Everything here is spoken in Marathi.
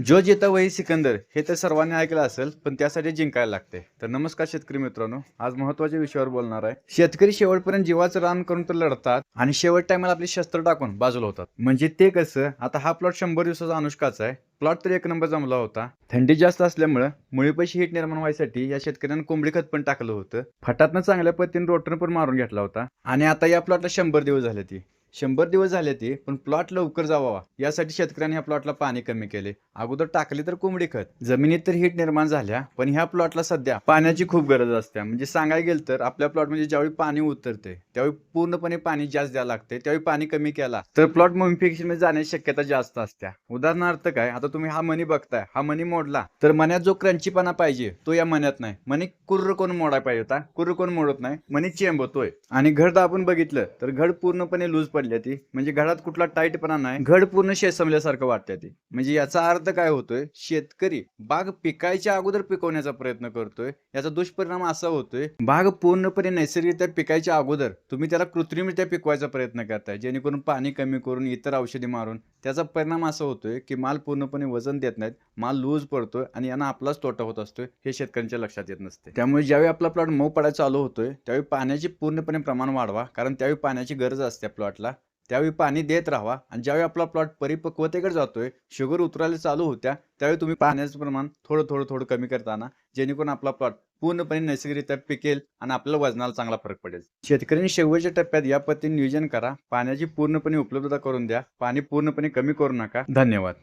जो जिता वही सिकंदर हे तर सर्वांनी ऐकलं असेल, पण त्यासाठी जिंकायला लागते. तर नमस्कार शेतकरी मित्रांनो, आज महत्त्वाच्या विषयावर बोलणार आहे. शेतकरी शेवटपर्यंत जीवाचं रान करून तर लढतात आणि शेवट टायमाला आपली शस्त्र टाकून बाजूला होतात. म्हणजे ते कसं, आता हा प्लॉट 100 दिवसाचा अनुष्काचा आहे. प्लॉट तर एक नंबर जमला होता. थंडी जास्त असल्यामुळं मुळीपाशी हीट निर्माण व्हायसाठी या शेतकऱ्यानं कोंबडी खत पण टाकलं होतं. फटातनं चांगल्या पद्धतीने रोटरनं पण मारून घेतला होता आणि आता या प्लॉटला 100 दिवस झाले ती. 100 दिवस झाले ते, पण प्लॉट लवकर जावावा यासाठी शेतकऱ्यांनी ह्या प्लॉटला पाणी कमी केले. अगोदर टाकली तर कोंबडी खत, जमिनीत तर हीट निर्माण झाल्या, पण ह्या प्लॉटला सध्या पाण्याची खूप गरज असते. म्हणजे सांगायला गेलं तर आपल्या प्लॉट म्हणजे ज्यावेळी पाणी उतरते त्यावेळी पूर्णपणे पाणी जास्त द्यावं लागते. त्यावेळी पाणी कमी केला तर प्लॉट मॉडिफिकेशन मध्ये जाण्याची शक्यता जास्त असते. उदाहरणार्थ काय, आता तुम्ही हा मनी बघताय, हा मनी मोडला तर मन्यात जो क्रंचीपणा पाहिजे तो या मन्यात नाही. मनी कुर्र कोण मोडाय पाहिजे होता, कुर्र कोण मोडत नाही, मनी चेंब होतोय. आणि घड आपण बघितलं तर घड पूर्णपणे लूज पडली ती, म्हणजे घडात कुठला टाईटपणा नाही, घड पूर्ण शेसमल्यासारखं वाटते ती. म्हणजे याचा अर्थ काय होतोय, शेतकरी बाग पिकायच्या अगोदर पिकवण्याचा प्रयत्न करतोय. याचा दुष्परिणाम असा होतोय, बाग पूर्णपणे नैसर्गिकरित्या पिकायच्या अगोदर तुम्ही त्याला कृत्रिमरित्या पिकवायचा प्रयत्न करताय, जेणेकरून पाणी कमी करून इतर औषधी मारून. त्याचा परिणाम असा होतोय की माल पूर्णपणे वजन देत नाहीत, माल लूज पडतोय आणि यांना आपलाच तोटा होत असतोय. हे शेतकऱ्यांच्या लक्षात येत नसते. त्यामुळे ज्यावेळी आपला प्लॉट मऊ पडायला चालू होतोय त्यावेळी पाण्याचे पूर्णपणे प्रमाण वाढवा, कारण त्यावेळी पाण्याची गरज असते प्लॉटला. त्यावेळी पाणी देत राहावा आणि ज्यावेळी आपला प्लॉट परिपक्वतेकडे जातोय, शुगर उतरायला चालू होत्या, त्यावेळी तुम्ही पाण्याचं प्रमाण थोडं कमी करताना, जेणेकरून आपला प्लॉट पूर्णपणे नैसर्गिकरित्या पिकेल आणि आपल्याला वजनाला चांगला फरक पडेल. शेतकऱ्यांनी शेवटच्या टप्प्यात या पद्धतीने नियोजन करा. पाण्याची पूर्णपणे उपलब्धता करून द्या. पाणी पूर्णपणे कमी करू नका. धन्यवाद.